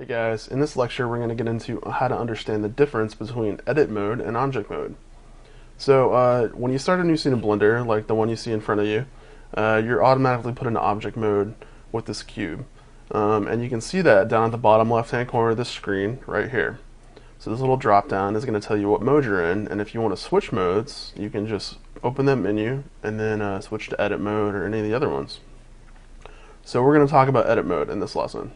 Hey guys, in this lecture we're going to get into how to understand the difference between edit mode and object mode. So when you start a new scene in Blender, like the one you see in front of you, you're automatically put into object mode with this cube. And you can see that down at the bottom left hand corner of the screen right here. So this little drop down is going to tell you what mode you're in, and if you want to switch modes, you can just open that menu and then switch to edit mode or any of the other ones. So we're going to talk about edit mode in this lesson.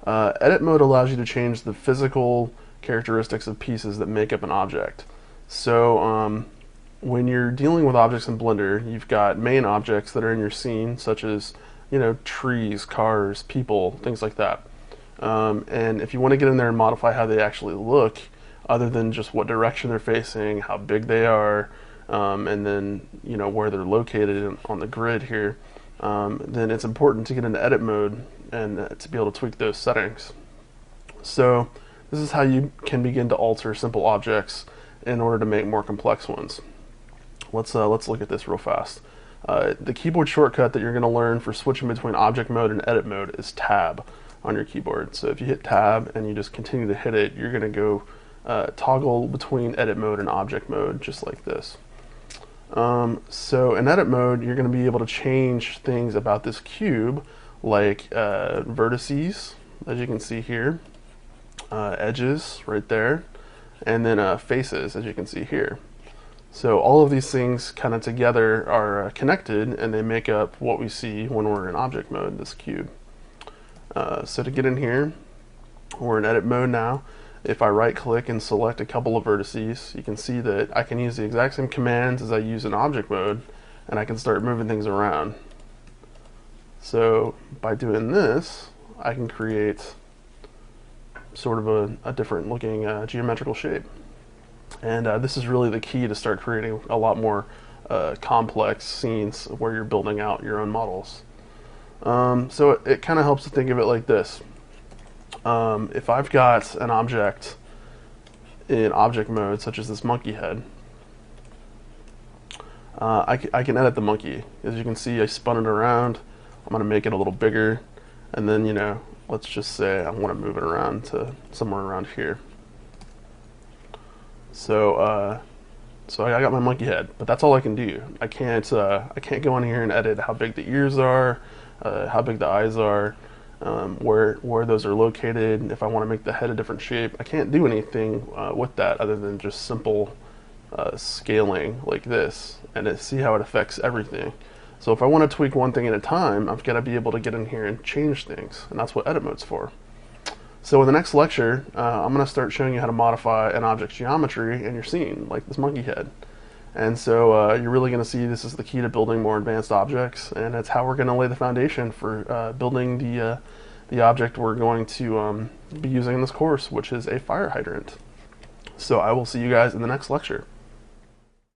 Edit mode allows you to change the physical characteristics of pieces that make up an object. So when you're dealing with objects in Blender, you've got main objects that are in your scene, such as trees, cars, people, things like that. And if you want to get in there and modify how they actually look, other than just what direction they're facing, how big they are, and then where they're located on the grid here, then it's important to get into edit mode and to be able to tweak those settings. So this is how you can begin to alter simple objects in order to make more complex ones. Let's look at this real fast. The keyboard shortcut that you're going to learn for switching between object mode and edit mode is Tab on your keyboard. So if you hit Tab and you just continue to hit it, you're going to go toggle between edit mode and object mode just like this. So in edit mode, you're going to be able to change things about this cube, like vertices, as you can see here, edges right there, and then faces, as you can see here. So all of these things kind of together are connected, and they make up what we see when we're in object mode, this cube. So to get in here, we're in edit mode now. If I right click and select a couple of vertices, you can see that I can use the exact same commands as I use in object mode, and I can start moving things around. So by doing this, I can create sort of a different looking geometrical shape. And this is really the key to start creating a lot more complex scenes where you're building out your own models. So it kind of helps to think of it like this. If I've got an object in object mode, such as this monkey head, I can edit the monkey. As you can see, I spun it around. I'm going to make it a little bigger, and then let's just say I want to move it around to somewhere around here. So I got my monkey head, but that's all I can do. I can't go in here and edit how big the ears are, how big the eyes are, where those are located. If I want to make the head a different shape, I can't do anything with that other than just simple scaling like this, and see how it affects everything. So if I want to tweak one thing at a time, I've got to be able to get in here and change things, and that's what edit mode's for. So in the next lecture, I'm going to start showing you how to modify an object's geometry in your scene, like this monkey head. And so you're really going to see this is the key to building more advanced objects, and it's how we're going to lay the foundation for building the object we're going to be using in this course, which is a fire hydrant. So I will see you guys in the next lecture.